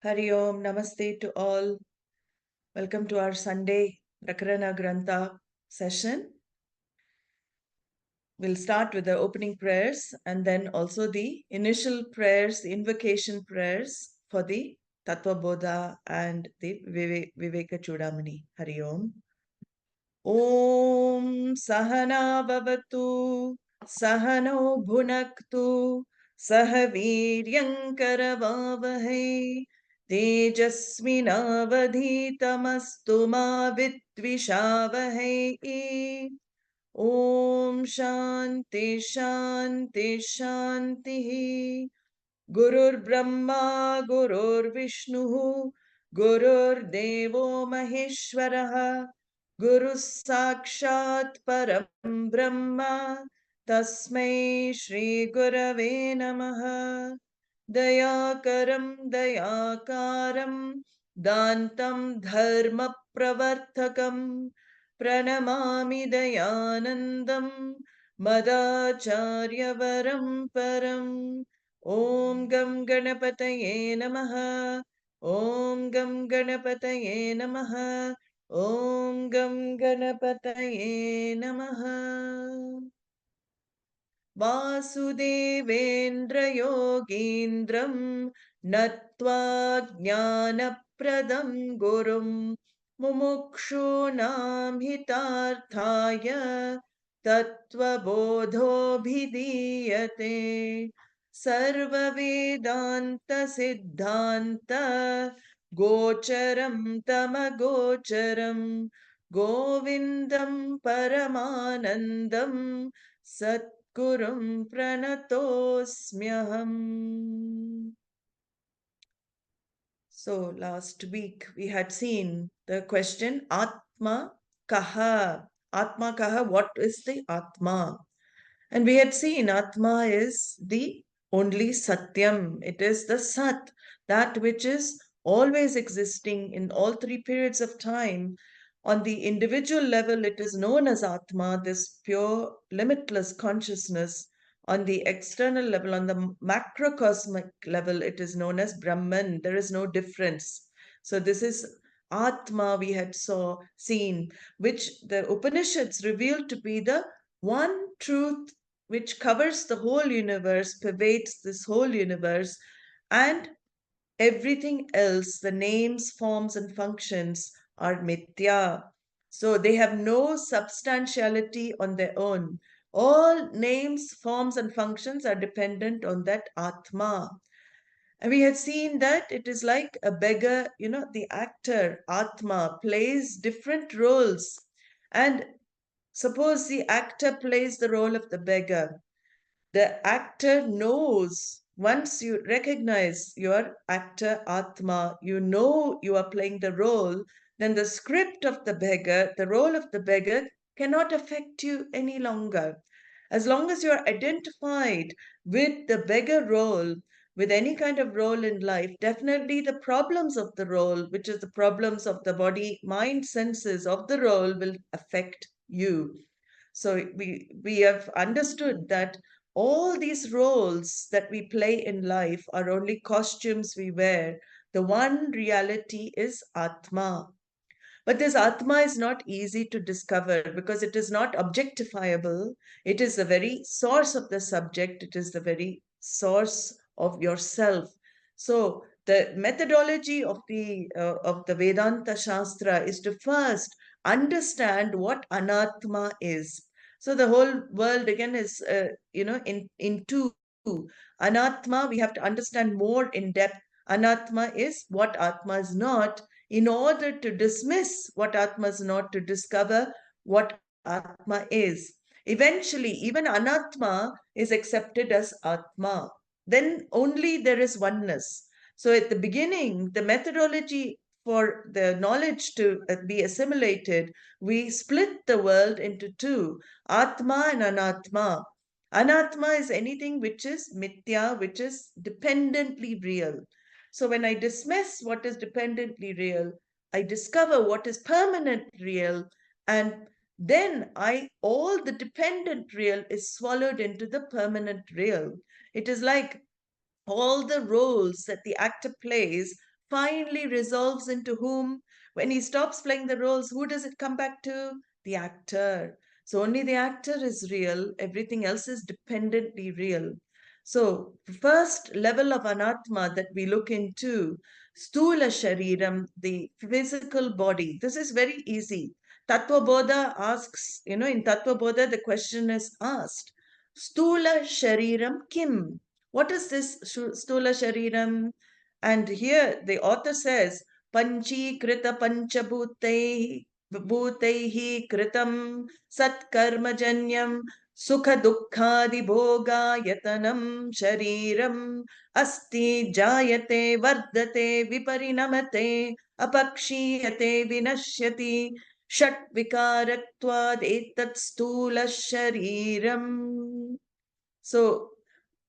Hari Om, Namaste to all. Welcome to our Sunday Prakarana Grantha session. We'll start with the opening prayers and then also the initial prayers, the invocation prayers for the Tattvabodha and the Vivekachudamani. Hari Om. Om Sahana Bhavatu Sahano Bhunaktu Sahaviryankaravavahai Tejasvinavadhitamastu ma vidvishavahai. Om Shanti Shanti Shanti. Gurur Brahma Gurur Vishnu Gurur Devo Maheshwaraha Guru Sakshat Param Brahma Tasmai Shri Gurave Namaha. Dayakaram Dayakaram Dantam Dharma Pravartakam Pranamami Dayanandam Madacharya Varam Param. Om Gam Ganapataye Namaha. Om Gam Ganapataye Namaha. Om Gam Ganapataye Namaha. Vasudevendra Yogindram Natva Jnanapradam Gurum Mumukshunam Hitarthaya Tattvabodho Bhidiyate Sarva Vedānta Siddhanta Gocharam Tamagocharam Govindam Paramanandam Satgurum Pranatosmyaham. So last week we had seen the question Atma Kaha. Atma Kaha, what is the Atma? And we had seen Atma is the only Satyam. It is the Sat, that which is always existing in all three periods of time. On the individual level, it is known as Atma, this pure, limitless consciousness. On the external level, on the macrocosmic level, it is known as Brahman. There is no difference. So this is Atma we had seen, which the Upanishads revealed to be the one truth which covers the whole universe, pervades this whole universe, and everything else, the names, forms, and functions are mithya. So they have no substantiality on their own. All names, forms, and functions are dependent on that Atma. And we had seen that it is like a beggar, the actor, Atma, plays different roles. And suppose the actor plays the role of the beggar. The actor knows, once you recognize your actor Atma, you know you are playing the role, then the script of the beggar, the role of the beggar, cannot affect you any longer. As long as you are identified with the beggar role, with any kind of role in life, definitely the problems of the role, which is the problems of the body, mind, senses of the role, will affect you. So we have understood that all these roles that we play in life are only costumes we wear. The one reality is Atma. But this Atma is not easy to discover because it is not objectifiable. It is the very source of the subject, it is the very source of yourself. So, the methodology of the Vedanta Shastra is to first understand what anatma is. So the whole world again is in two. Anatma, we have to understand more in depth. Anatma is what Atma is not, in order to dismiss what Atma is not, to discover what Atma is. Eventually, even Anatma is accepted as Atma. Then only there is oneness. So at the beginning, the methodology for the knowledge to be assimilated, we split the world into two, Atma and Anatma. Anatma is anything which is mithya, which is dependently real. So when I dismiss what is dependently real, I discover what is permanent real, and then all the dependent real is swallowed into the permanent real. It is like all the roles that the actor plays finally resolves into whom. When he stops playing the roles, who does it come back to? The actor. So only the actor is real, everything else is dependently real. So the first level of anatma that we look into, sthūlaśarīraṁ, the physical body. This is very easy. Tattvabodha asks, in Tattvabodha, the question is asked, sthūlaśarīraṁ kim? What is this sthūlaśarīraṁ? And here the author says, pañcīkṛtapañcamahābhūtaiḥ kṛtaṁ satkarmajanyaṁ sukhaduḥkhādibhogāyatanaṁ śarīram asti jāyate vardhate vipariṇamate apakṣīyate vinaśyatīti ṣaḍvikāravadetatsthūlaśarīram. So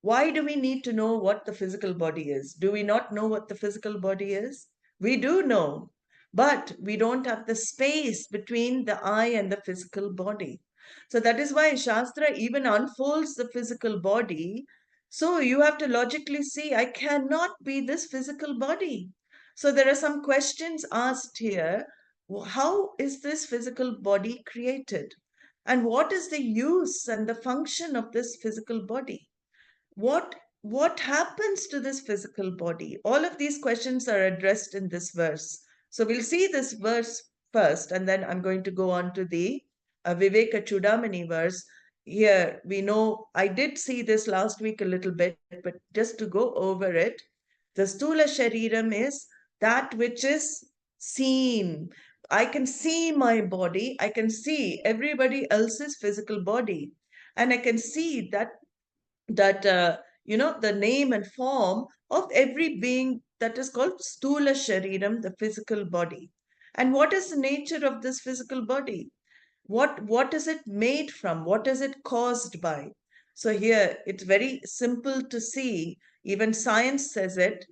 why do we need to know what the physical body is? Do we not know what the physical body is? We do know, but we don't have the space between the I and the physical body. So that is why Shastra even unfolds the physical body. So you have to logically see, I cannot be this physical body. So there are some questions asked here. How is this physical body created? And what is the use and the function of this physical body? What happens to this physical body? All of these questions are addressed in this verse. So we'll see this verse first, and then I'm going to go on to the Vivekachudamani verse. Here we know, I did see this last week a little bit, but just to go over it, the sthūlaśarīraṁ is that which is seen. I can see my body, I can see everybody else's physical body, and I can see that the name and form of every being, that is called sthūlaśarīraṁ, the physical body. And what is the nature of this physical body? What is it made from? What is it caused by? So here it's very simple to see. Even science says it.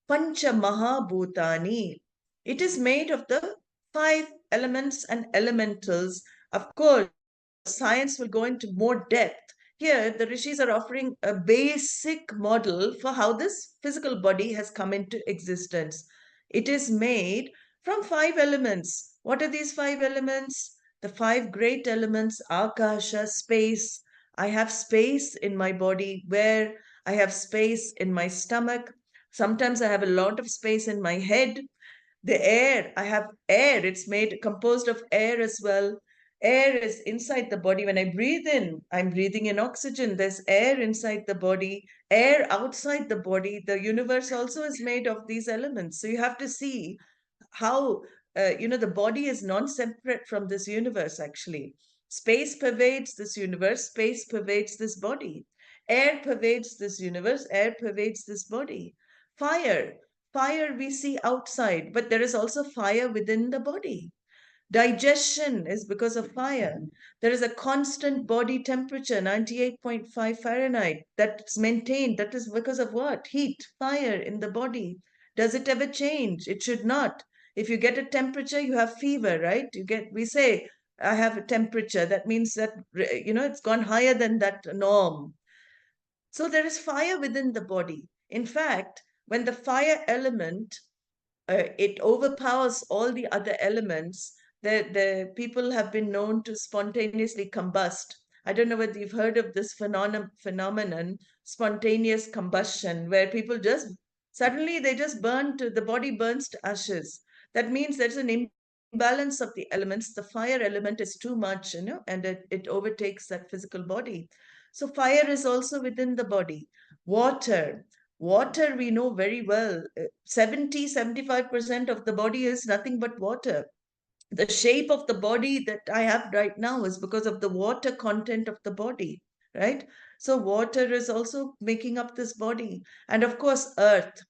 pañcamahābhūtani. It is made of the 5 elements and elementals. Of course, science will go into more depth. Here, the rishis are offering a basic model for how this physical body has come into existence. It is made from 5 elements. What are these 5 elements? The 5 great elements: akasha, space. I have space in my body, where I have space in my stomach. Sometimes I have a lot of space in my head. The air, I have air. It's made composed of air as well. Air is inside the body. When I breathe in, I'm breathing in oxygen. There's air inside the body, air outside the body. The universe also is made of these elements. So you have to see how, the body is non-separate from this universe, actually. Space pervades this universe, space pervades this body. Air pervades this universe, air pervades this body. Fire we see outside, but there is also fire within the body. Digestion is because of fire. There is a constant body temperature, 98.5 Fahrenheit, that's maintained. That is because of what? Heat, fire in the body. Does it ever change? It should not. If you get a temperature, you have fever, right? We say, I have a temperature. That means that, it's gone higher than that norm. So there is fire within the body. In fact, when the fire element, it overpowers all the other elements, the people have been known to spontaneously combust. I don't know whether you've heard of this phenomenon, spontaneous combustion, where people just suddenly they just burn to the body burns to ashes. That means there's an imbalance of the elements. The fire element is too much, and it overtakes that physical body. So fire is also within the body. Water. Water, we know very well. 75% of the body is nothing but water. The shape of the body that I have right now is because of the water content of the body, right? So water is also making up this body. And of course, earth,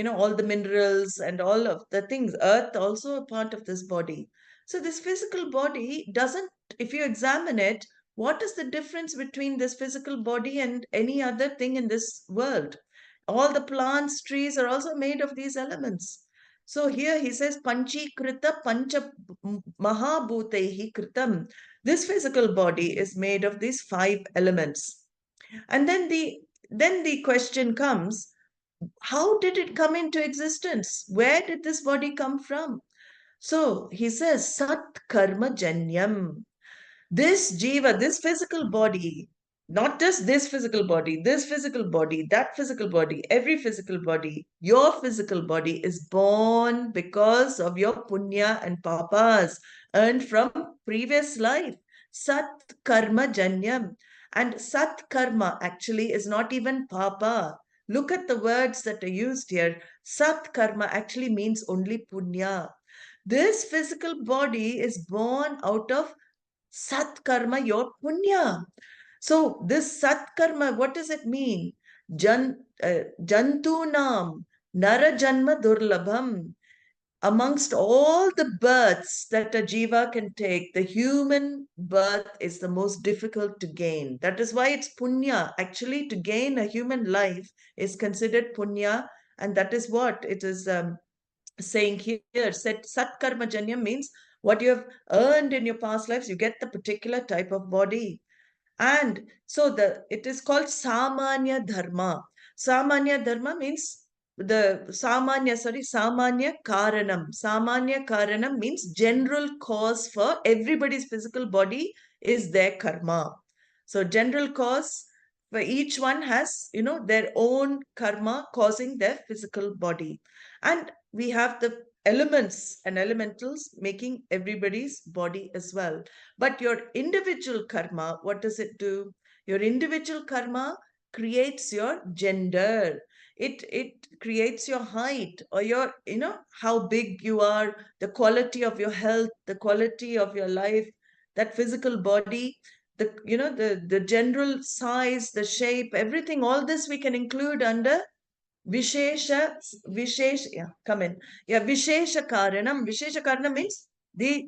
all the minerals and all of the things, earth also a part of this body. So this physical body doesn't, if you examine it, what is the difference between this physical body and any other thing in this world? All the plants, trees are also made of these elements. So here he says, pañcīkṛtapañcamahābhūtaiḥ kṛtaṁ. This physical body is made of these 5 elements. And then the question comes, how did it come into existence? Where did this body come from? So he says, satkarmajanyaṁ. This jiva, this physical body, not just this physical body, that physical body, every physical body, your physical body is born because of your punya and papas earned from previous life. Sat karma janyam. And sat karma actually is not even papa. Look at the words that are used here. Sat karma actually means only punya. This physical body is born out of Sat karma, your punya. So this sat karma, what does it mean? Jantunam nara janma durlabham. Amongst all the births that a jiva can take, the human birth is the most difficult to gain. That is why it's punya. Actually, to gain a human life is considered punya, and that is what it is saying here. Sat karma janyam means what you have earned in your past lives, you get the particular type of body. And so it is called samanya dharma. Samanya dharma means samanya karanam. Samanya karanam means general cause for everybody's physical body is their karma. So general cause for each one has, their own karma causing their physical body. And we have the elements and elementals making everybody's body as well. But your individual karma, what does it do? Your individual karma creates your gender. It creates your height or your, how big you are, the quality of your health, the quality of your life, that physical body, the general size, the shape, everything, all this we can include under Vishesha, Vishesha Karanam. Vishesha Karanam means the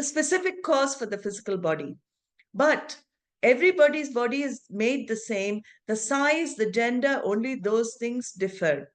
specific cause for the physical body. But everybody's body is made the same. The size, the gender, only those things differ.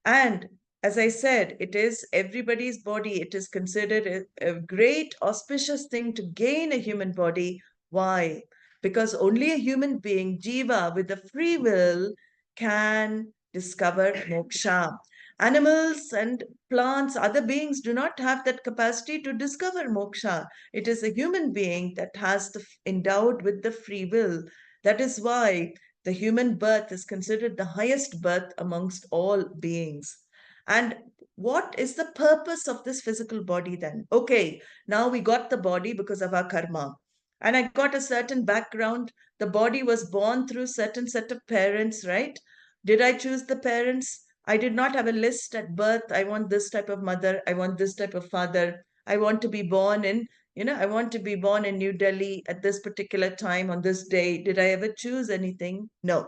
And as I said, it is everybody's body. It is considered a great auspicious thing to gain a human body. Why? Because only a human being, jiva, with a free will, can discover moksha. Animals and plants, other beings do not have that capacity to discover moksha. It is a human being that has endowed with the free will. That is why the human birth is considered the highest birth amongst all beings. And what is the purpose of this physical body then? Okay, now we got the body because of our karma. And I got a certain background. The body was born through certain set of parents, right? Did I choose the parents? I did not have a list at birth. I want this type of mother. I want this type of father. I want to be born in, I want to be born in New Delhi at this particular time on this day. Did I ever choose anything? No.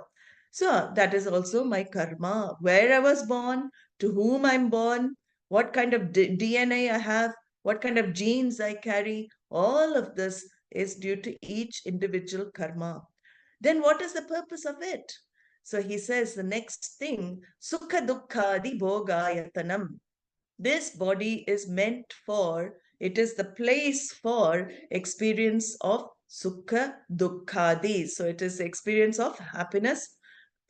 So that is also my karma. Where I was born, to whom I'm born, what kind of DNA I have, what kind of genes I carry. All of this is due to each individual karma. Then what is the purpose of it? So he says the next thing, sukhaduḥkhādibhogāyatanaṁ. This body is meant for, it is the place for experience of sukha dukkhadi. So it is the experience of happiness.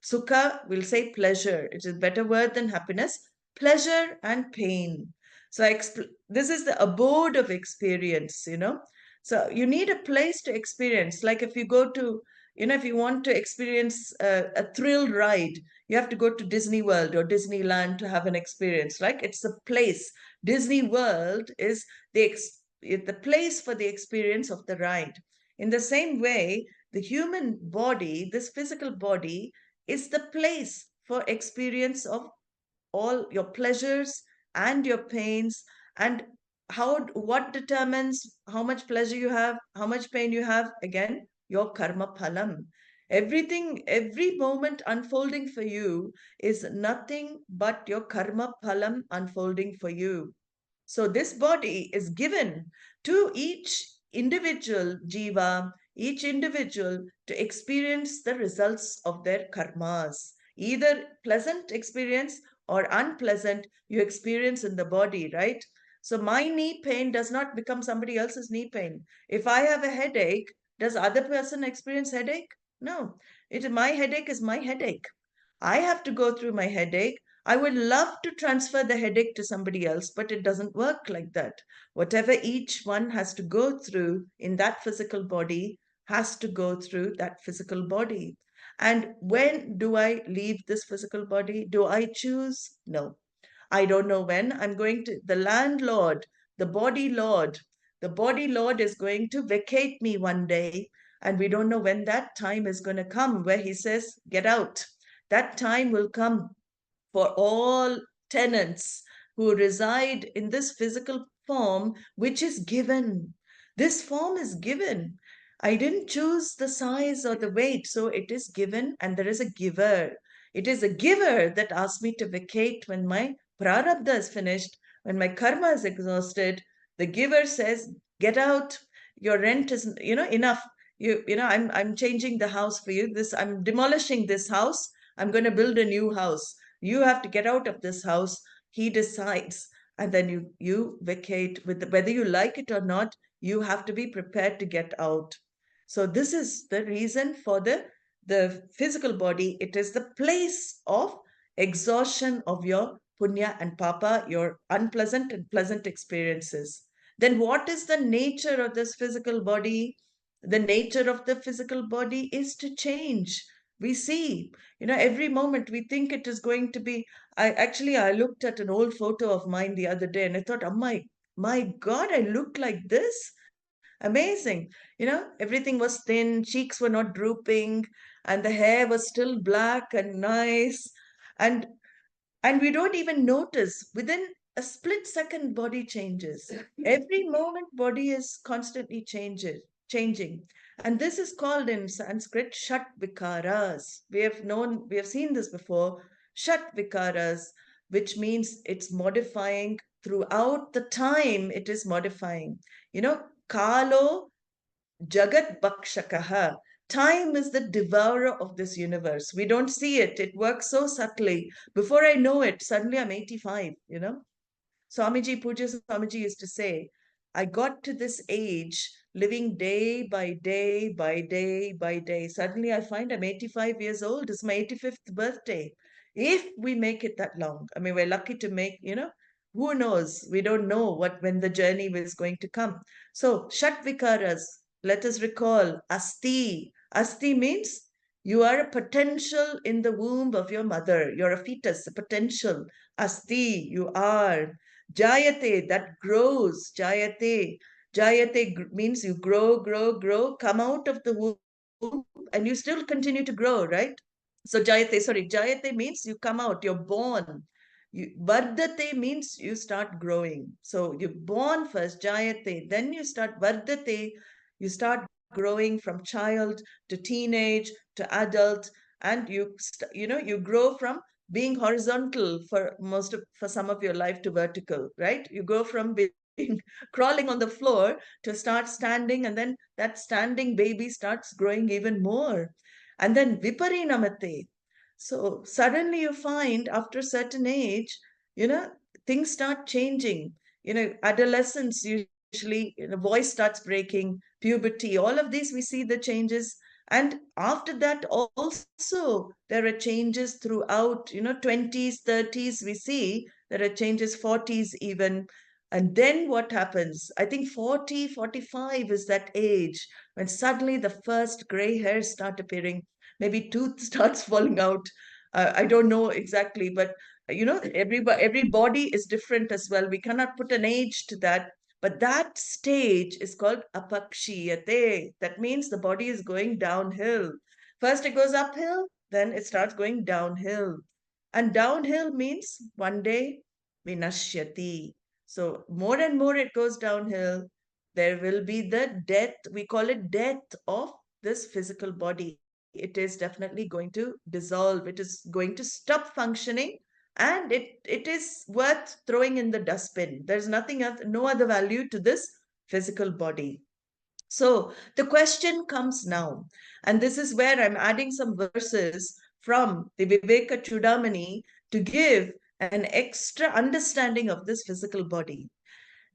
Sukha, we'll say pleasure. It is a better word than happiness. Pleasure and pain. So this is the abode of experience, So you need a place to experience. Like if you go to, if you want to experience a thrill ride, you have to go to Disney World or Disneyland to have an experience. Like it's a place. Disney World is the place for the experience of the ride. In the same way, the human body, this physical body, is the place for experience of all your pleasures and your pains. And what determines how much pleasure you have, how much pain you have? Again, your karma phalam. Every moment unfolding for you is nothing but your karma phalam unfolding for you. So this body is given to each individual jiva, each individual, to experience the results of their karmas. Either pleasant experience or unpleasant you experience in the body, right? So my knee pain does not become somebody else's knee pain. If I have a headache, does other person experience headache? No. My headache is my headache. I have to go through my headache. I would love to transfer the headache to somebody else, but it doesn't work like that. Whatever each one has to go through in that physical body has to go through that physical body. And when do I leave this physical body? Do I choose? No. I don't know when. The landlord, the body lord, is going to vacate me one day. And we don't know when that time is going to come where he says, get out. That time will come for all tenants who reside in this physical form, which is given. This form is given. I didn't choose the size or the weight, so it is given, and there is a giver. It is a giver that asked me to vacate when my prarabdha is finished, when my karma is exhausted. The giver says, get out. Your rent is, enough. I'm changing the house for you. I'm demolishing this house. I'm going to build a new house. You have to get out of this house. He decides. And then you vacate whether you like it or not, you have to be prepared to get out. So this is the reason for the physical body. It is the place of exhaustion of your punya and papa, your unpleasant and pleasant experiences. Then what is the nature of this physical body? The nature of the physical body is to change. We see, every moment we think it is going to be. I looked at an old photo of mine the other day and I thought, oh my God, I looked like this. Amazing. Everything was thin, cheeks were not drooping, and the hair was still black and nice. And we don't even notice. Within a split second, body changes. Every moment, body is constantly changing. And this is called in Sanskrit Shat-vikaras. We have seen this before. Shat-vikaras, which means it's modifying throughout the time. It is modifying. Kalo Jagat Bhakshakaha. Time is the devourer of this universe. We don't see it. It works so subtly. Before I know it, suddenly I'm 85, Swamiji, Puja Swamiji used to say, I got to this age living day by day by day by day. Suddenly I find I'm 85 years old. It's my 85th birthday. If we make it that long, I mean, we're lucky to make, who knows? We don't know when the journey is going to come. So, Shat-vikaras, let us recall asti. Asti means you are a potential in the womb of your mother. You're a fetus, a potential. Asti, you are. Jāyate, that grows. Jāyate. Jāyate means you grow, come out of the womb, and you still continue to grow, right? So Jāyate means you come out, you're born. Vardhate means you start growing. So you're born first, Jāyate, then you start Vardhate, you start growing from child to teenage to adult, and you grow from being horizontal for some of your life to vertical, right? You go from crawling on the floor to start standing, and then that standing baby starts growing even more. And then vipariṇamate. So suddenly you find after a certain age, things start changing. Adolescence usually, voice starts breaking, puberty, all of these we see the changes. And after that also there are changes throughout, 20s, 30s, we see there are changes, 40s even. And then what happens? I think 40, 45 is that age when suddenly the first gray hairs start appearing. Maybe tooth starts falling out. I don't know exactly, but every body is different as well. We cannot put an age to that. But that stage is called apakṣīyate. That means the body is going downhill. First it goes uphill, then it starts going downhill. And downhill means one day vinaśyatīti. So more and more it goes downhill. There will be the death. We call it death of this physical body. It is definitely going to dissolve. It is going to stop functioning, and it is worth throwing in the dustbin. There's nothing else, no other value to this physical body. So the question comes now, and this is where I'm adding some verses from the Vivekachudamani to give an extra understanding of this physical body.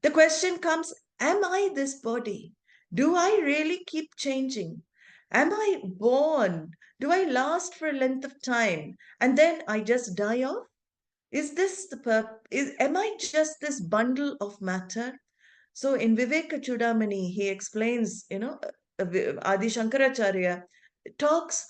The question comes, am I this body? Do I really keep changing? Am I born? Do I last for a length of time and then I just die off? Is this am I just this bundle of matter? So in Vivekachudamani, he explains, Adi Shankaracharya talks,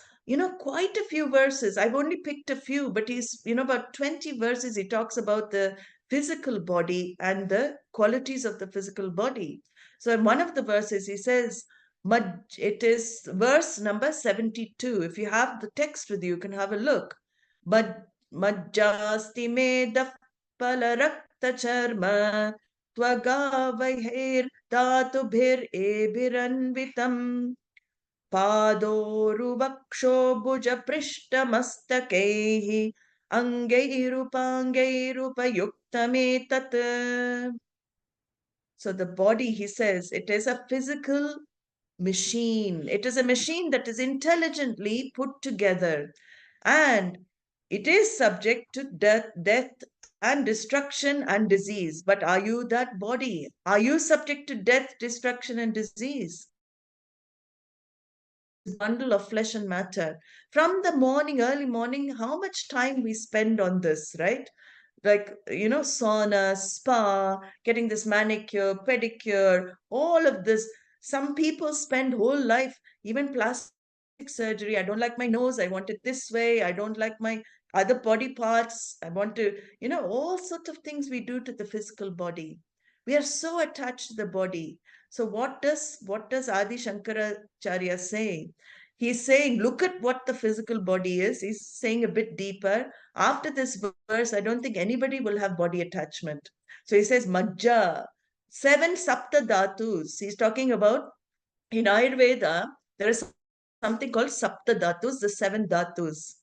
quite a few verses. I've only picked a few, but he's, about 20 verses. He talks about the physical body and the qualities of the physical body. So in one of the verses, he says, it is verse number 72. If you have the text with you, you can have a look. Majjasti medah palarakta charma त्वगावैर् धातुभिरेभिरन्वितम् पादोरुवक्षो भुजपृष्ठमस्तकैः अङ्गैरुपाङ्गैरुपयुक्तमेतत्. So the body, he says, it is a physical machine. It is a machine that is intelligently put together, and it is subject to death and destruction and disease. But are you that body? Are you subject to death, destruction, and disease? Bundle of flesh and matter. From the morning, early morning, how much time we spend on this, right? Like, sauna, spa, getting this manicure, pedicure, all of this. Some people spend whole life, even plastic surgery. I don't like my nose. I want it this way. I don't like my other body parts. I want to, all sorts of things we do to the physical body. We are so attached to the body. So what does Adi Shankaracharya say? He's saying, look at what the physical body is. He's saying a bit deeper. After this verse, I don't think anybody will have body attachment. So he says, Majja, 7 sapta dhatus. He's talking about, in Ayurveda, there is something called sapta dhatus, the 7 dhatus.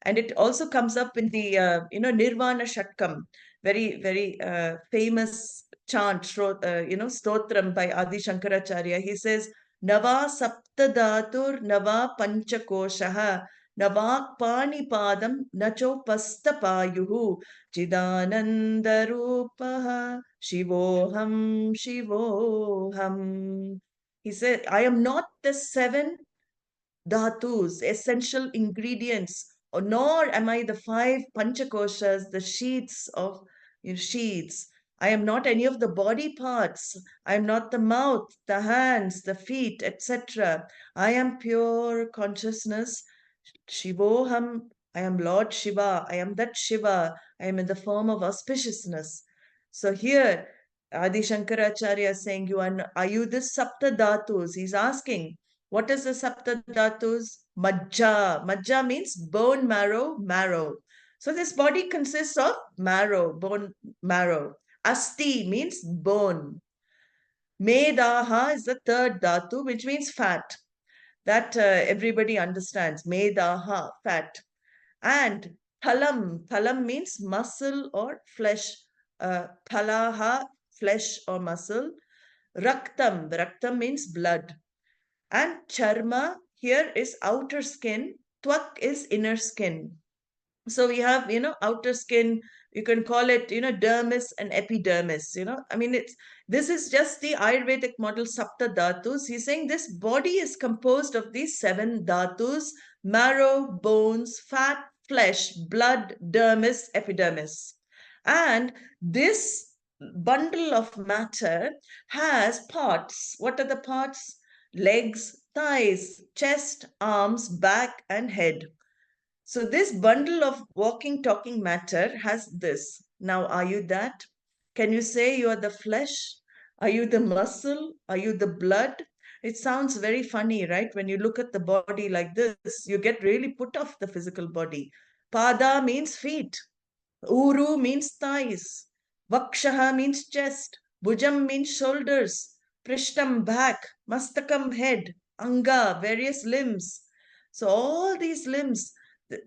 And it also comes up in the, Nirvana Shatkam, very, very famous chant, stotram by Adi Shankaracharya. He says, Nava sapta dhatur nava panchakoshaha navak panipadam nacho pastapayuhu chidananda rupaha shivoham shivoham. He said, I am not the 7 dhatus, essential ingredients, nor am I the 5 panchakoshas, the sheets of sheets. I am not any of the body parts. I am not the mouth, the hands, the feet, etc. I am pure consciousness. Shivoham, I am Lord Shiva. I am that Shiva. I am in the form of auspiciousness. So here, Adi Shankaracharya is saying, are you the Sapta Dhatus? He's asking, what is the Sapta Dhatus? Majja. Majja means bone marrow, marrow. So this body consists of marrow, bone marrow. Asti means bone. Medaha is the third dhatu, which means fat. That everybody understands. Medaha, fat. And thalam means muscle or flesh. Phalaha, flesh or muscle. Raktam, raktam means blood. And charma here is outer skin. Twak is inner skin. So we have, outer skin, you can call it, dermis and epidermis, I mean, this is just the Ayurvedic model, Sapta Dhatus. He's saying this body is composed of these 7 dhatus: marrow, bones, fat, flesh, blood, dermis, epidermis. And this bundle of matter has parts. What are the parts? Legs, thighs, chest, arms, back, and head. So this bundle of walking, talking matter has this. Now, are you that? Can you say you are the flesh? Are you the muscle? Are you the blood? It sounds very funny, right? When you look at the body like this, you get really put off the physical body. Pada means feet. Uru means thighs. Vakshaha means chest. Bhujam means shoulders. Prishtam back. Mastakam head. Anga, various limbs. So all these limbs,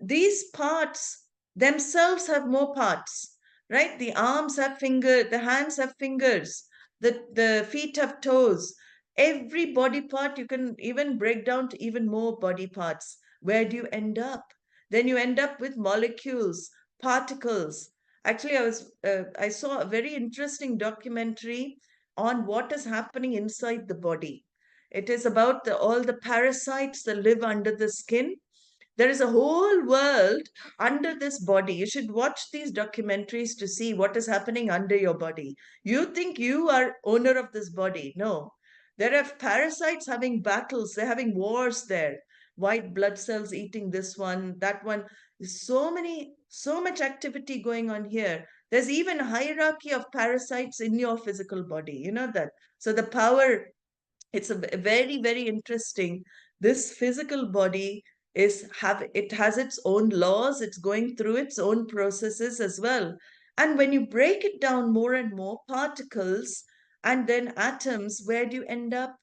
these parts themselves have more parts, right? The arms have fingers, the hands have fingers, the feet have toes. Every body part you can even break down to even more body parts. Where do you end up? Then you end up with molecules, particles. Actually, I saw a very interesting documentary on what is happening inside the body. It is about all the parasites that live under the skin. There is a whole world under this body. You should watch these documentaries to see what is happening under your body. You think you are owner of this body. No. There are parasites having battles. They're having wars there. White blood cells eating this one, that one. There's so much activity going on here. There's even a hierarchy of parasites in your physical body. You know that? So the power, it's a very, very interesting. This physical body it has its own laws. It's going through its own processes as well. And when you break it down more and more, particles and then atoms, where do you end up?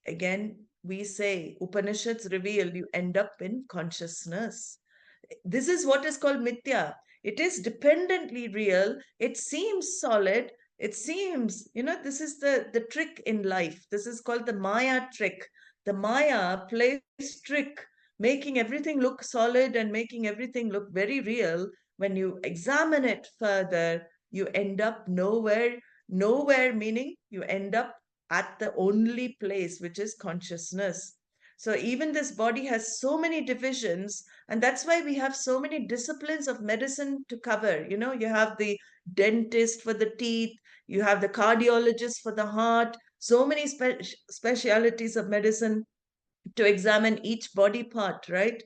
Again, we say Upanishads reveal you end up in consciousness. This is what is called mithya. It is dependently real. It seems solid. It seems, this is the trick in life. This is called the Maya trick. The Maya plays trick, making everything look solid and making everything look very real. When you examine it further, you end up nowhere. Nowhere meaning you end up at the only place, which is consciousness. So even this body has so many divisions, and that's why we have so many disciplines of medicine to cover. You have the dentist for the teeth, you have the cardiologist for the heart, so many specialities of medicine to examine each body part, right?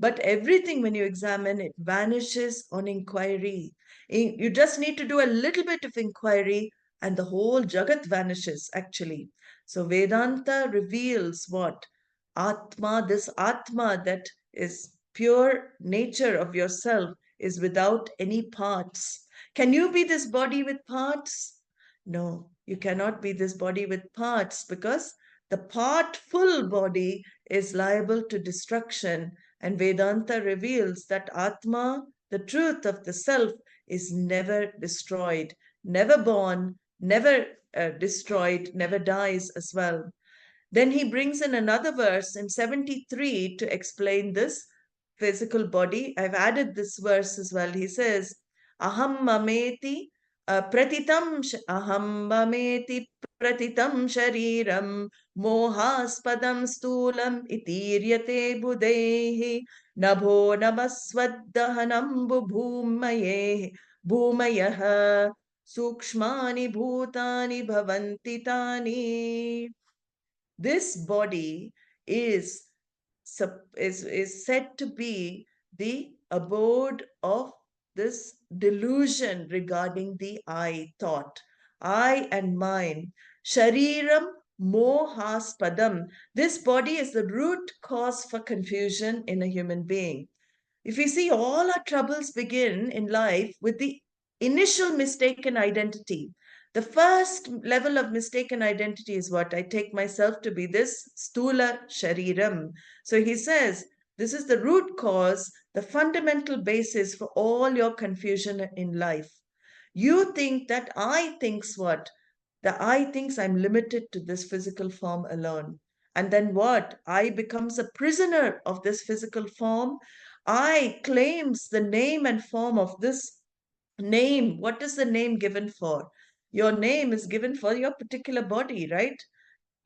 But everything, when you examine, it vanishes on inquiry. You just need to do a little bit of inquiry, and the whole Jagat vanishes, actually. So Vedanta reveals what? Atma, this Atma that is pure nature of yourself, is without any parts. Can you be this body with parts? No, you cannot be this body with parts, because the partful body is liable to destruction. And Vedanta reveals that Atma, the truth of the self, is never destroyed, never born, never destroyed, never dies as well. Then he brings in another verse in 73 to explain this physical body. I've added this verse as well. He says, Aham mameti aham mameti pratitam shariram mohaspadam sthulam itiryate budehi nabho namaswaddahanam bhumayah sukshmani bhutani bhavanti tani. This body is said to be the abode of this delusion regarding the I thought, I and mine. Shariram mohaspadam. This body is the root cause for confusion in a human being. If you see, all our troubles begin in life with the initial mistaken identity. The first level of mistaken identity is what? I take myself to be this sthūlaśarīraṁ. So he says, this is the root cause, the fundamental basis for all your confusion in life. You think that I thinks what? The I thinks I'm limited to this physical form alone. And then what? I becomes a prisoner of this physical form. I claims the name and form of this name. What is the name given for? Your name is given for your particular body, right?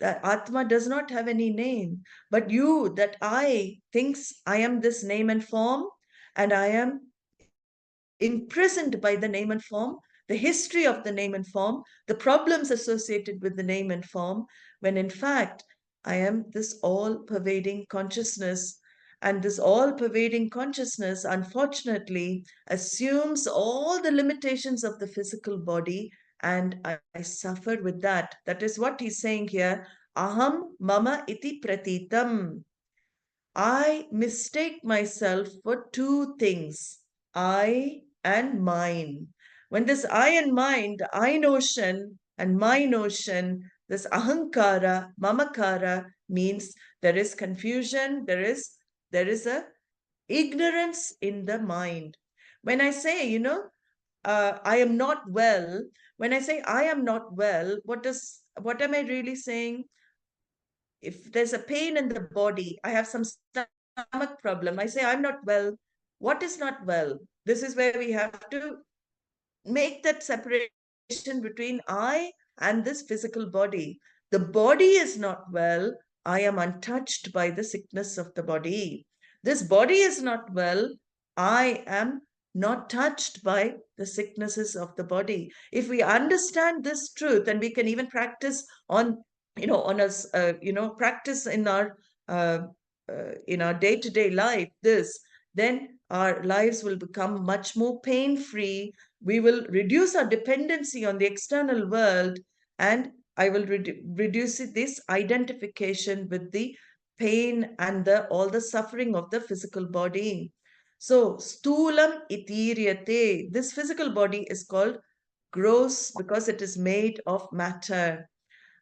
That Atma does not have any name. But you, that I, thinks I am this name and form, and I am imprisoned by the name and form, the history of the name and form, the problems associated with the name and form, when in fact, I am this all-pervading consciousness. And this all-pervading consciousness, unfortunately, assumes all the limitations of the physical body, and I suffered with that. That is what he's saying here. Aham mama iti pratitam. I mistake myself for two things, I and mine. When this I and mine, the I notion and my notion, this ahankara, mamakara means there is confusion, there is a ignorance in the mind. When I say, I am not well, when I say I am not well, what am I really saying? If there's a pain in the body, I have some stomach problem, I say, I'm not well. What is not well? This is where we have to make that separation between I and this physical body. The body is not well. I am untouched by the sickness of the body. This body is not well. I am not touched by the sicknesses of the body. If we understand this truth, and we can even practice on on us, practice uh, in our day-to-day life, then our lives will become much more pain-free. We will reduce our dependency on the external world, and I will reduce this identification with the pain and all the suffering of the physical body. So, sthulam itiryate. This physical body is called gross because it is made of matter.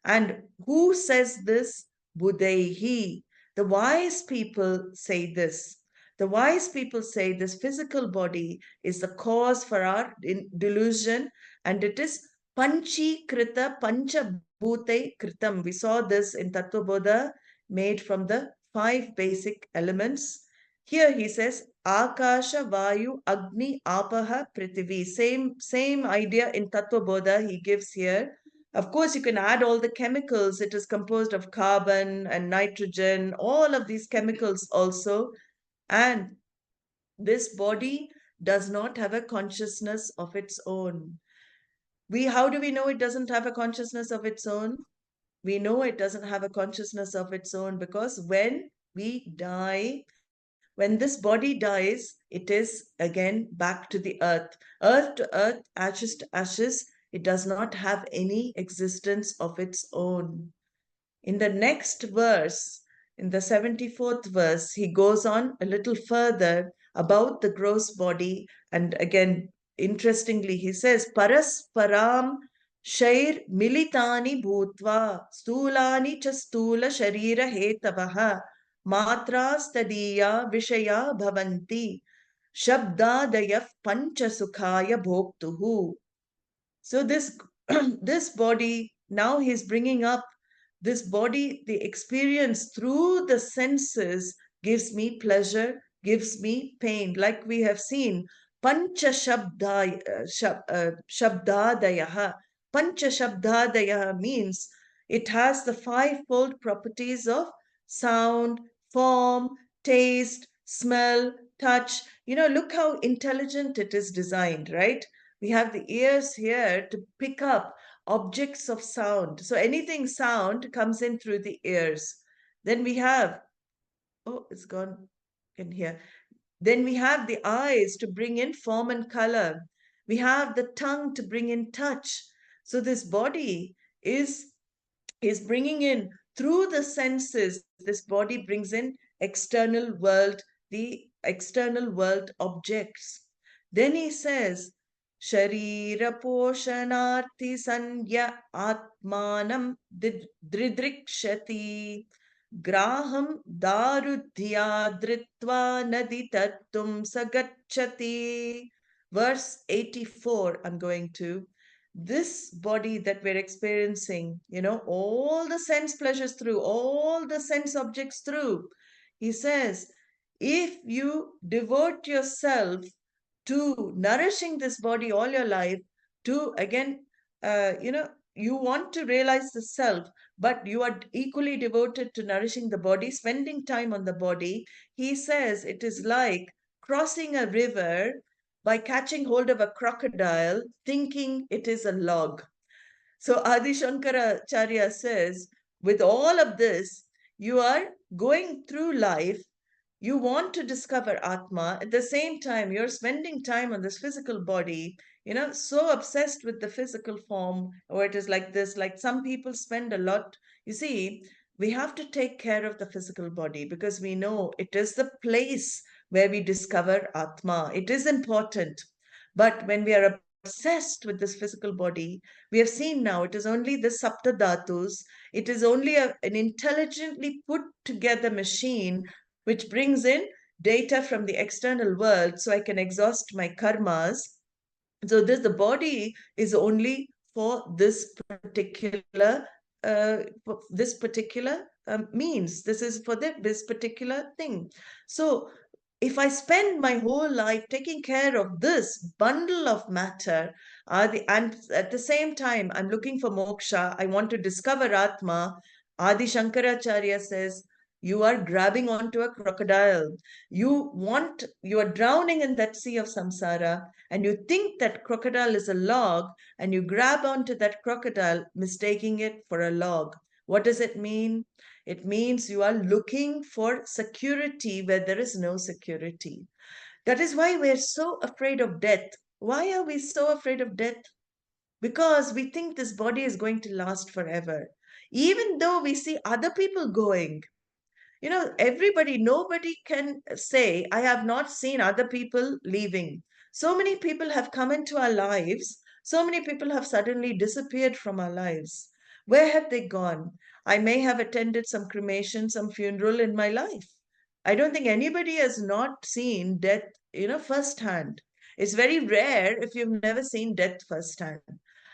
And who says this? Buddhaihi. The wise people say this. The wise people say this physical body is the cause for our delusion, and it is pañcīkṛtapañcamahābhūtaiḥ kṛtaṁ. We saw this in Tattvabodha, made from the 5 basic elements. Here he says, Akasha, Vayu, Agni, Apaha, Prithivi. Same idea in Tattvabodha he gives here. Of course, you can add all the chemicals. It is composed of carbon and nitrogen, all of these chemicals also. And this body does not have a consciousness of its own. How do we know it doesn't have a consciousness of its own? We know it doesn't have a consciousness of its own because when we die, when this body dies, it is again back to the earth. Earth to earth, ashes to ashes. It does not have any existence of its own. In the next verse, in the 74th verse, he goes on a little further about the gross body. And again, interestingly, he says, Parasparam Shair Militani Bhutva Stulani cha sthūlaśarīra Matrastadiya Vishaya Bhavanti Shabdadayaf Panchasukhaya-bhoktuhu. So this body, now he's bringing up this body, the experience through the senses gives me pleasure, gives me pain. Like we have seen, Pancha Shabdadayaha. Pancha Shabdadayaha means it has the 5-fold properties of sound, form, taste, smell, touch. Look how intelligent it is designed, right? We have the ears here to pick up objects of sound. So anything sound comes in through the ears. Then we have, it's gone in here. Then we have the eyes to bring in form and color. We have the tongue to bring in touch. So this body is bringing in through the senses. This body brings in external world, the external world objects. Then he says, Sharira-poshanarthi sanya atmanam dridrikshati graham darudhya dritva nadi tattum sagacchati. verse 84, I'm going to. This body that we're experiencing, all the sense pleasures through, all the sense objects through, he says, if you devote yourself to nourishing this body all your life, to again, you want to realize the self, but you are equally devoted to nourishing the body, spending time on the body. He says it is like crossing a river by catching hold of a crocodile, thinking it is a log. So Adi Shankaracharya says, with all of this, you are going through life, you want to discover Atma. At the same time, you're spending time on this physical body, so obsessed with the physical form, or it is like this, like some people spend a lot. You see, we have to take care of the physical body because we know it is the place where we discover Atma. It is important. But when we are obsessed with this physical body, we have seen now it is only the Sapta Dhatus, it is only an intelligently put together machine which brings in data from the external world so I can exhaust my karmas. So the body is only for this particular means. This is for this particular thing. So if I spend my whole life taking care of this bundle of matter, and at the same time I'm looking for moksha, I want to discover Atma, Adi Shankaracharya says, you are grabbing onto a crocodile. You are drowning in that sea of samsara, and you think that crocodile is a log, and you grab onto that crocodile, mistaking it for a log. What does it mean? It means you are looking for security where there is no security. That is why we're so afraid of death. Why are we so afraid of death? Because we think this body is going to last forever. Even though we see other people going, nobody can say, I have not seen other people leaving. So many people have come into our lives. So many people have suddenly disappeared from our lives. Where have they gone? I may have attended some cremation, some funeral in my life. I don't think anybody has not seen death, firsthand. It's very rare if you've never seen death firsthand.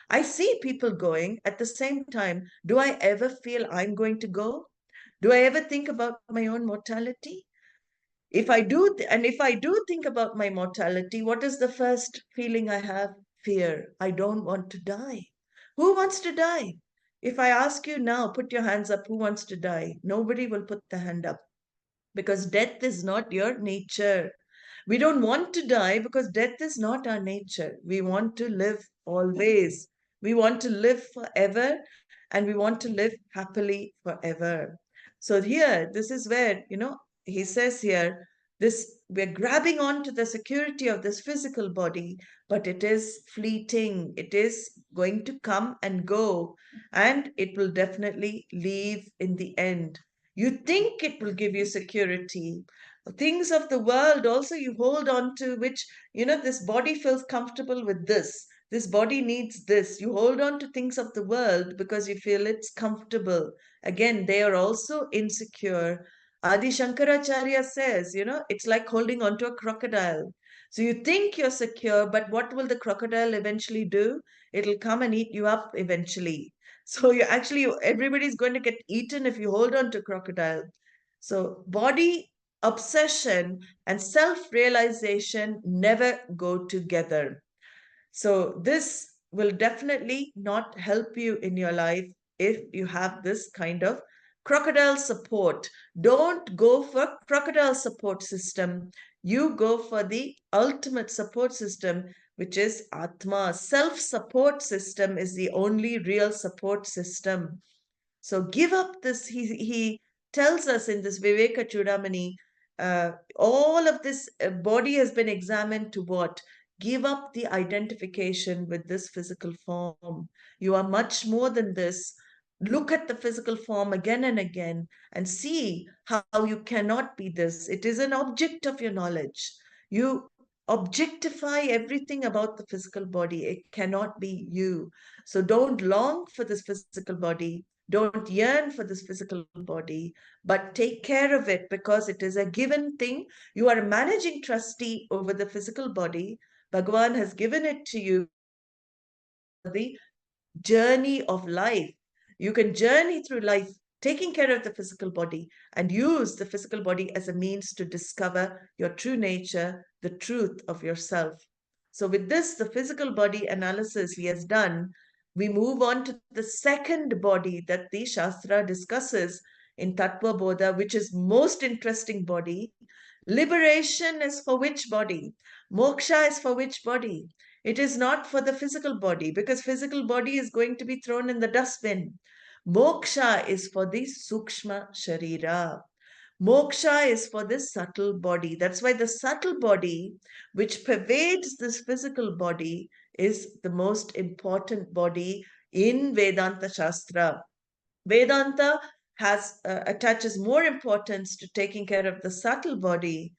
I see people going. At the same time, do I ever feel I'm going to go? Do I ever think about my own mortality? If I do, and if I do think about my mortality, what is the first feeling I have? Fear. I don't want to die. Who wants to die? If I ask you now, put your hands up, who wants to die? Nobody will put the hand up because death is not your nature. We don't want to die because death is not our nature. We want to live always. We want to live forever, and we want to live happily forever. So here, this is where, he says here, we're grabbing onto the security of this physical body, but it is fleeting. It is going to come and go, and it will definitely leave in the end. You think it will give you security. Things of the world also you hold on to, which, this body feels comfortable with this. This body needs this. You hold on to things of the world because you feel it's comfortable. Again, they are also insecure. Adi Shankaracharya says, it's like holding on to a crocodile. So you think you're secure, but what will the crocodile eventually do? It'll come and eat you up eventually. So everybody's going to get eaten if you hold on to crocodile. So body obsession and self-realization never go together. So this will definitely not help you in your life if you have this kind of crocodile support. Don't go for crocodile support system. You go for the ultimate support system, which is Atma. Self-support system is the only real support system. So give up this. He tells us in this Vivekachudamani, all of this body has been examined to what? Give up the identification with this physical form. You are much more than this. Look at the physical form again and again and see how you cannot be this. It is an object of your knowledge. You objectify everything about the physical body. It cannot be you. So don't long for this physical body. Don't yearn for this physical body, but take care of it because it is a given thing. You are a managing trustee over the physical body, Bhagavan has given it to you for the journey of life. You can journey through life taking care of the physical body and use the physical body as a means to discover your true nature, the truth of yourself. So with this, the physical body analysis he has done, we move on to the second body that the Shastra discusses in Tattvabodha, which is most interesting body. Liberation is for which body? Moksha is for which body? It is not for the physical body, because physical body is going to be thrown in the dustbin. Moksha is for the sukshma sharira. Moksha is for the subtle body. That's why the subtle body, which pervades this physical body, is the most important body in Vedanta Shastra. Vedanta attaches more importance to taking care of the subtle body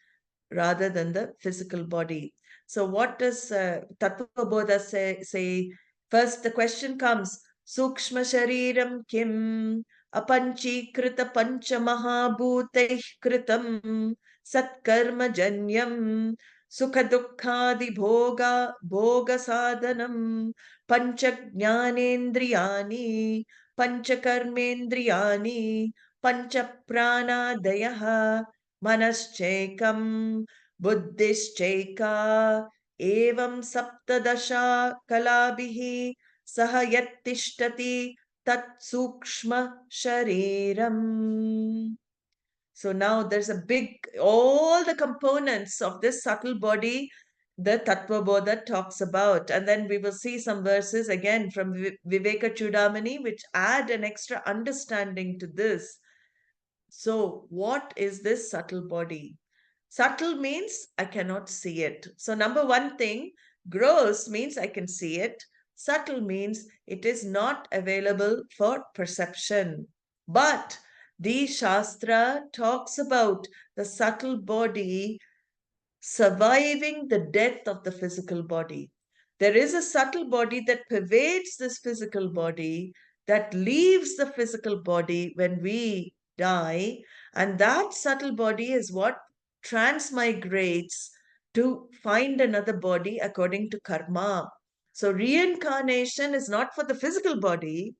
rather than the physical body. So what does Tattvabodha say? First, the question comes, sukshma-sarīraṁ kim apañcīkṛtapañcamahābhūtaiḥ kṛtaṁ satkarmajanyaṁ sukhaduḥkhādibhogāyatanaṁ pañcajñānendriyāni pañcakarmendriyāni pañcaprānādayah manaschaikam buddhischeka evam saptadasha kalabhihi sahayatishtati sūkṣmaśarīraṁ. So now there's a all the components of this subtle body the Tattvabodha talks about. And then we will see some verses again from Vivekachudamani, which add an extra understanding to this. So what is this subtle body? Subtle means I cannot see it. So number one thing, gross means I can see it. Subtle means it is not available for perception. But the Shastra talks about the subtle body surviving the death of the physical body. There is a subtle body that pervades this physical body, that leaves the physical body when we die, and that subtle body is what transmigrates to find another body according to karma. So reincarnation is not for the physical body.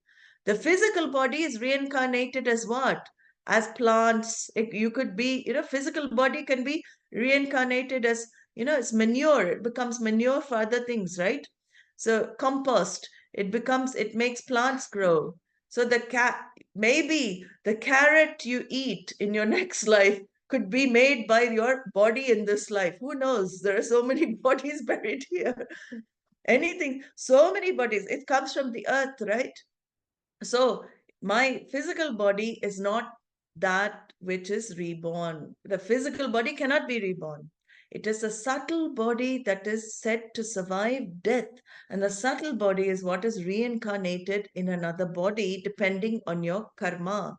The physical body is reincarnated as what? As plants. You could be, physical body can be reincarnated as, it's manure. It becomes manure for other things, right? So compost, it makes plants grow. So maybe the carrot you eat in your next life could be made by your body in this life. Who knows? There are so many bodies buried here. Anything, so many bodies. It comes from the earth, right? So my physical body is not that which is reborn. The physical body cannot be reborn. It is a subtle body that is said to survive death. And the subtle body is what is reincarnated in another body depending on your karma.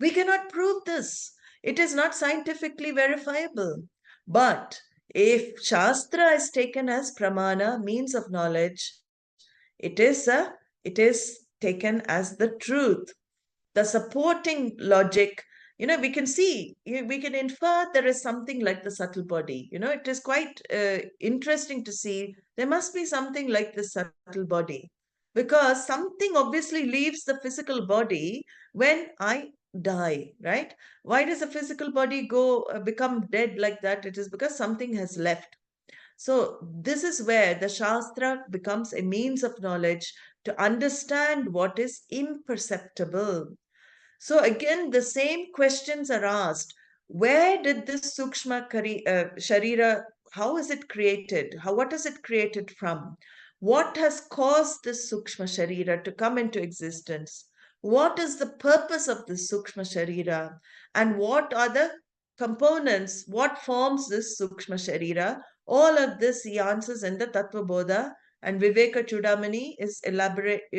We cannot prove this. It is not scientifically verifiable. But if Shastra is taken as pramana, means of knowledge, it is taken as the truth. The supporting logic, we can see, we can infer there is something like the subtle body. It is quite interesting to see there must be something like the subtle body, because something obviously leaves the physical body when I die, right? Why does the physical body become dead like that? It is because something has left. So this is where the Shastra becomes a means of knowledge to understand what is imperceptible. So again, the same questions are asked. Where did this Sharira, how is it created? What is it created from? What has caused this Sukshma Sharira to come into existence? What is the purpose of this Sukshma Sharira? And what are the components? What forms this Sukshma Sharira? All of this he answers in the Tattvabodha, and Vivekachudamani is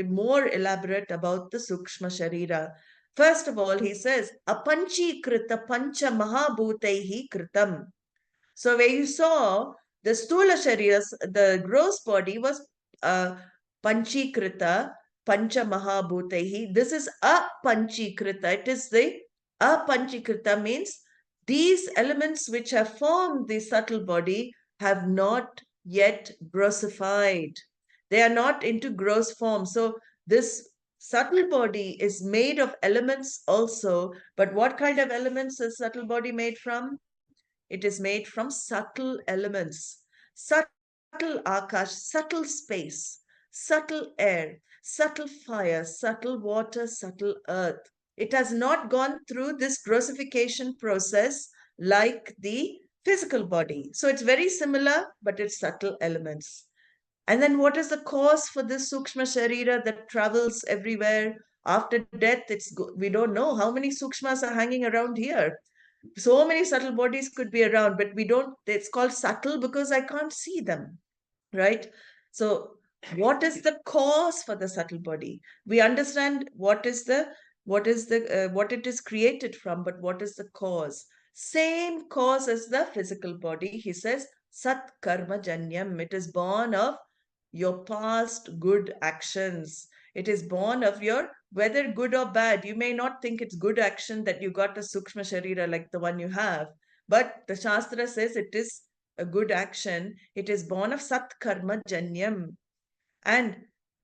more elaborate about the Sukshma Sharira. First of all, he says, pañcīkṛtapañcamahābhūtaiḥ kṛtaṁ. So where you saw the sthūlaśarīras, the gross body was pañcīkṛtapañcamahābhūtaiḥ. This is apañcīkṛta. It is the apañcīkṛta means these elements which have formed the subtle body have not yet grossified. They are not into gross form. So this subtle body is made of elements also. But what kind of elements is subtle body made from? It is made from subtle elements, subtle akash, subtle space, subtle air, subtle fire, subtle water, subtle earth. It has not gone through this grossification process like the physical body. So it's very similar, but it's subtle elements. And then what is the cause for this sukshma sharira that travels everywhere? After death, we don't know how many sukshmas are hanging around here. So many subtle bodies could be around, but we don't, it's called subtle because I can't see them, right? So what is the cause for the subtle body? We understand what it is created from, but what is the cause? Same cause as the physical body. He says satkarmajanyaṁ. It is born of your past good actions. It is born of your, whether good or bad. You may not think it's good action that you got a sukshma sharira like the one you have, but the Shastra says it is a good action. It is born of satkarmajanyam. And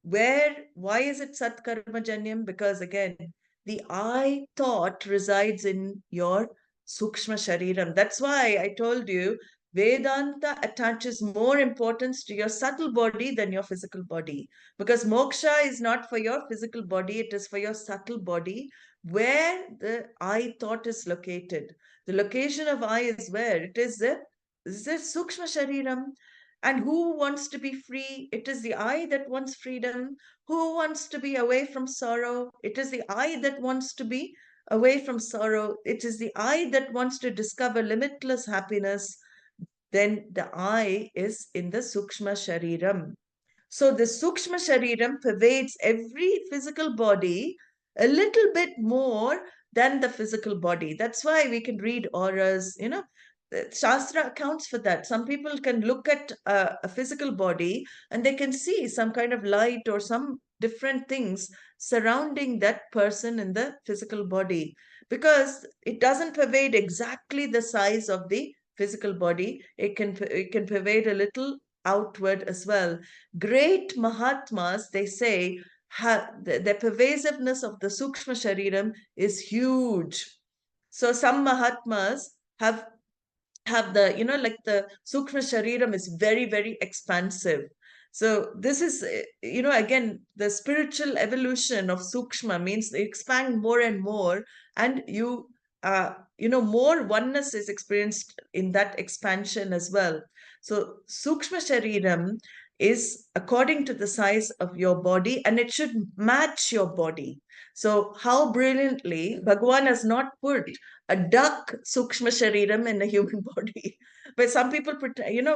why is it satkarmajanyam? Because again, the I thought resides in your sukshma shariram. That's why I told you Vedanta attaches more importance to your subtle body than your physical body. Because moksha is not for your physical body, it is for your subtle body, where the I thought is located. The location of I is where? It is the sukshma shariram. And who wants to be free? It is the I that wants freedom. Who wants to be away from sorrow? It is the I that wants to be away from sorrow. It is the I that wants to discover limitless happiness. Then the I is in the sukshma shariram. So the sukshma shariram pervades every physical body a little bit more than the physical body. That's why we can read auras, the Shastra accounts for that. Some people can look at a physical body and they can see some kind of light or some different things surrounding that person in the physical body, because it doesn't pervade exactly the size of the physical body. It can pervade a little outward as well. Great Mahatmas, they say, the pervasiveness of the Sukshma Shariram is huge. So some Mahatmas have the, like the Sukshma Shariram is very, very expansive. So this is, again, the spiritual evolution of Sukshma means they expand more and more, and more oneness is experienced in that expansion as well. So Sukshma Shariram is according to the size of your body, and it should match your body. So how brilliantly Bhagavan has not put a duck sukshma shariram in a human body. But some people,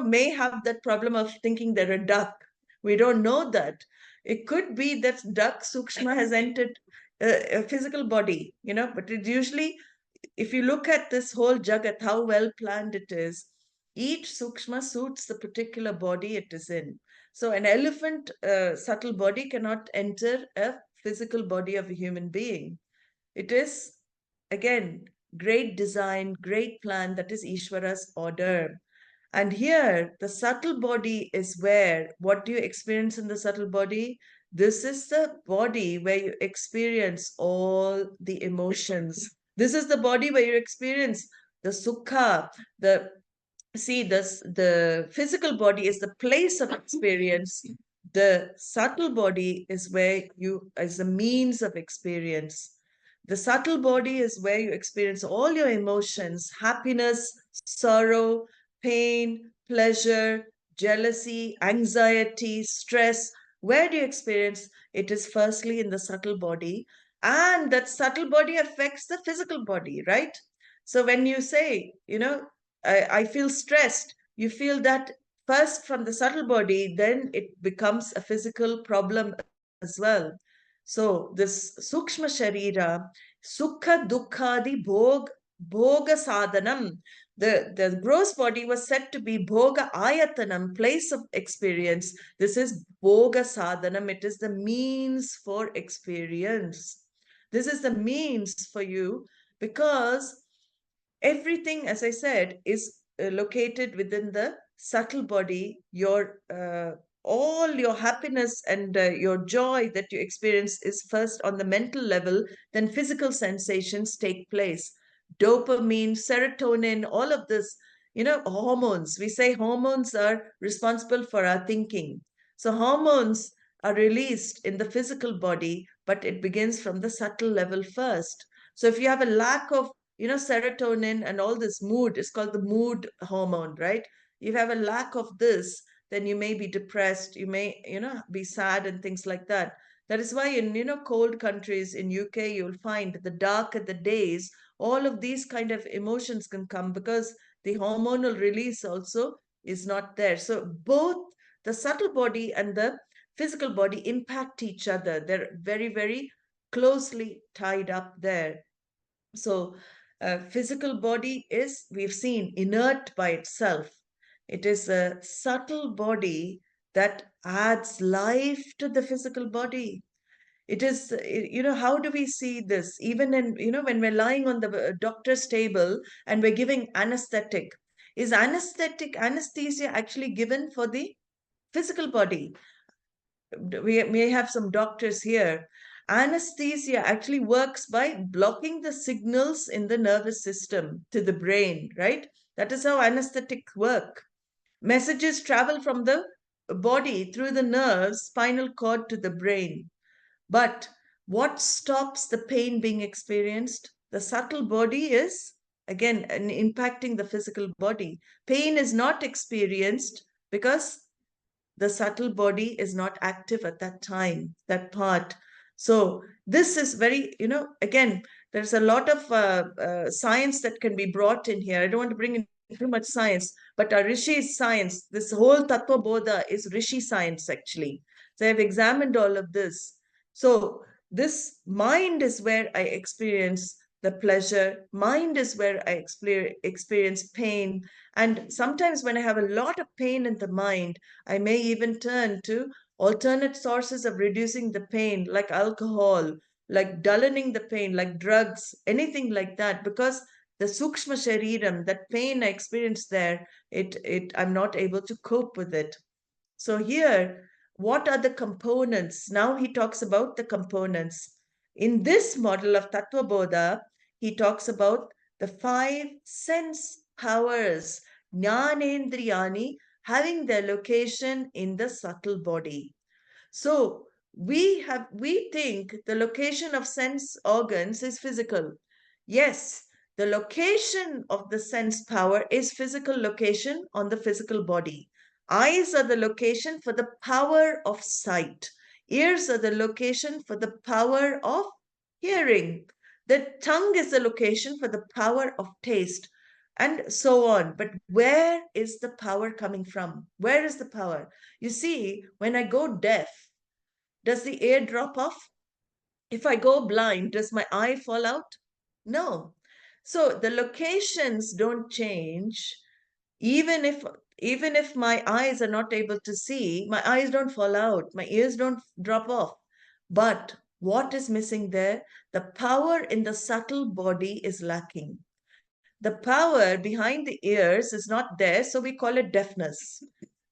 may have that problem of thinking they're a duck. We don't know that. It could be that duck sukshma has entered a physical body, but it usually, if you look at this whole jagat, how well planned it is, each sukshma suits the particular body it is in. So an elephant subtle body cannot enter a physical body of a human being. It is, again, great design, great plan, that is Ishvara's order. And here, the subtle body is where, what do you experience in the subtle body? This is the body where you experience all the emotions. This is the body where you experience the sukha, the physical body is the place of experience. The subtle body is where is the means of experience. The subtle body is where you experience all your emotions: happiness, sorrow, pain, pleasure, jealousy, anxiety, stress. Where do you experience? It is firstly in the subtle body, and that subtle body affects the physical body, right? So when you say, I feel stressed, you feel that first from the subtle body, then it becomes a physical problem as well. So this sukshma sharira, sukhaduḥkhādibhogāyatanaṁ sadhanam. The gross body was said to be bhoga ayatanam, place of experience. This is bhoga sadhanam. It is the means for experience. This is the means for you, because everything, as I said, is located within the subtle body, your all your happiness and your joy that you experience is first on the mental level, then physical sensations take place. Dopamine, serotonin, all of this, hormones. We say hormones are responsible for our thinking. So hormones are released in the physical body, but it begins from the subtle level first. So if you have a lack of, serotonin and all this mood, it's called the mood hormone, right? If you have a lack of this, then you may be depressed, you may, be sad and things like that. That is why in, cold countries in UK, you'll find the darker the days, all of these kind of emotions can come because the hormonal release also is not there. So both the subtle body and the physical body impact each other. They're very, very closely tied up there. So physical body is, we've seen, inert by itself. It is a subtle body that adds life to the physical body. It is, how do we see this? Even in, when we're lying on the doctor's table and we're giving anesthetic, is anesthesia actually given for the physical body? We may have some doctors here. Anesthesia actually works by blocking the signals in the nervous system to the brain, right? That is how anesthetics work. Messages travel from the body through the nerves, spinal cord to the brain. But what stops the pain being experienced? The subtle body is, again, impacting the physical body. Pain is not experienced because the subtle body is not active at that time, that part. So this is very, again, there's a lot of science that can be brought in here. I don't want to bring in too much science, but our Rishi's science, this whole Tattvabodha is Rishi science, actually. So I've examined all of this. So this mind is where I experience the pleasure. Mind is where I experience pain. And sometimes when I have a lot of pain in the mind, I may even turn to alternate sources of reducing the pain, like alcohol, like dulling the pain, like drugs, anything like that, because the sukshma-sarīraṁ, that pain I experience there, I'm not able to cope with it. So here, what are the components? Now he talks about the components. In this model of Tattvabodha, he talks about the 5 sense powers, jnanendriyani, having their location in the subtle body. So we think the location of sense organs is physical. Yes, the location of the sense power is physical location on the physical body. Eyes are the location for the power of sight. Ears are the location for the power of hearing. The tongue is the location for the power of taste, and so on. But where is the power coming from? Where is the power? You see, when I go deaf, does the ear drop off? If I go blind, does my eye fall out? No. So the locations don't change. Even if my eyes are not able to see, my eyes don't fall out, my ears don't drop off. But what is missing there? The power in the subtle body is lacking. The power behind the ears is not there, so we call it deafness.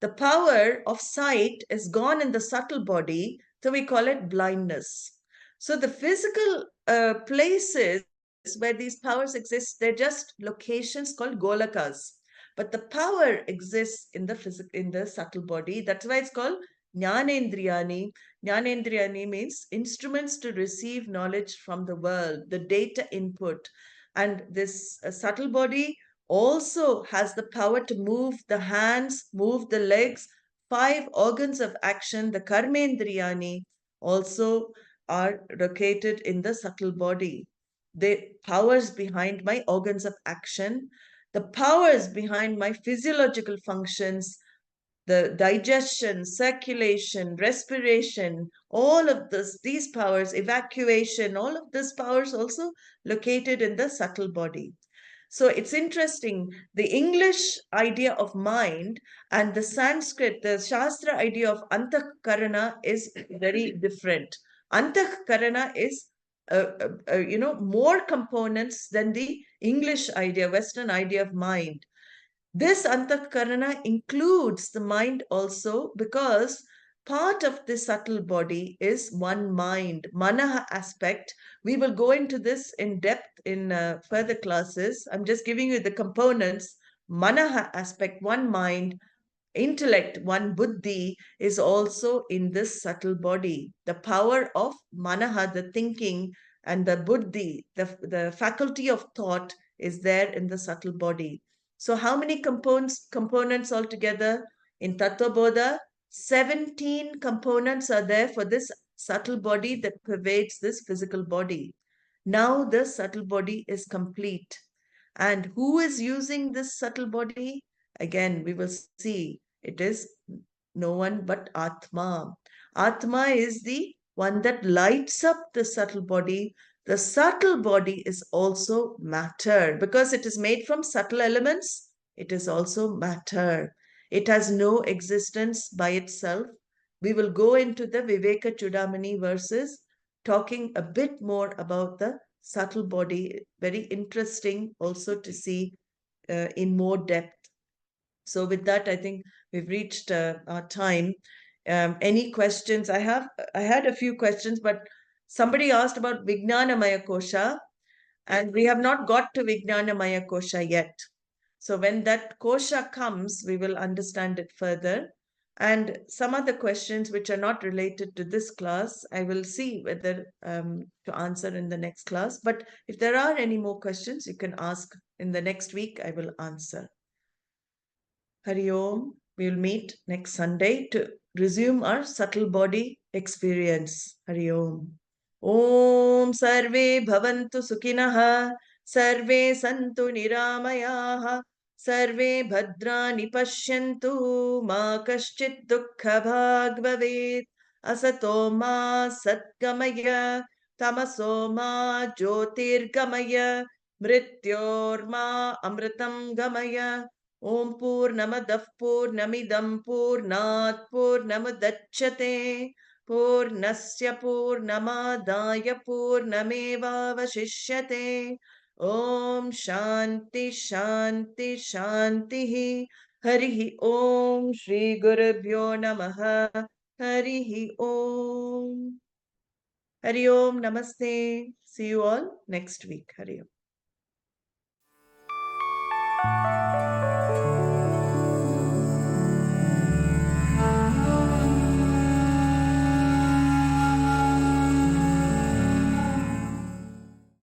The power of sight is gone in the subtle body, so we call it blindness. So the physical places where these powers exist, they're just locations called golakas. But the power exists in the subtle body. That's why it's called jnanendriyani. Jnanendriyani means instruments to receive knowledge from the world, the data input. And this subtle body also has the power to move the hands, move the legs. 5 organs of action, the karmendriyani, also are located in the subtle body. The powers behind my organs of action, the powers behind my physiological functions, the digestion, circulation, respiration, all of these powers, evacuation, all of these powers also located in the subtle body. So it's interesting, the English idea of mind and the Sanskrit, the Shastra idea of antahkarana is very different. Antahkarana is, more components than the English idea, Western idea of mind. This antahkarana includes the mind also, because part of the subtle body is one mind, manaha aspect. We will go into this in depth in further classes. I'm just giving you the components. Manaha aspect, one mind, intellect, one buddhi, is also in this subtle body. The power of manaha, the thinking, and the buddhi, the faculty of thought, is there in the subtle body. So how many components altogether in Tattvabodha? 17 components are there for this subtle body that pervades this physical body. Now the subtle body is complete. And who is using this subtle body? Again, we will see it is no one but Atma. Atma is the one that lights up the subtle body. The subtle body is also matter because it is made from subtle elements. It is also matter. It has no existence by itself. We will go into the Vivekachudamani verses, talking a bit more about the subtle body. Very interesting also to see in more depth. So with that, I think we've reached our time. Any questions? I had a few questions, but somebody asked about Vijnanamaya Kosha, and we have not got to Vijnanamaya Kosha yet. So when that kosha comes, we will understand it further. And some other questions which are not related to this class, I will see whether to answer in the next class. But if there are any more questions, you can ask in the next week. I will answer. Hari Om. We will meet next Sunday to resume our subtle body experience. Hari Om. Om Sarve Bhavantu Sukhinaha, Sarve Santu Niramayaha, Sarve Bhadrani Pashyantu, Ma Kaschit Dukkha Bhag Bhavet, Asato Ma Satgamaya, Tamaso Ma Jyotirgamaya, Mrityorma Amritam Gamaya. Om Purnamadah Purnamidam Purnat Purnamudachyate Purnasya Purnamadaya Purnamevavashishyate. Om Shanti Shanti Shanti. Harihi Om Shri Gurubhyo Namaha. Harihi Om. Hari Om Namaste. See you all next week. Hari Om.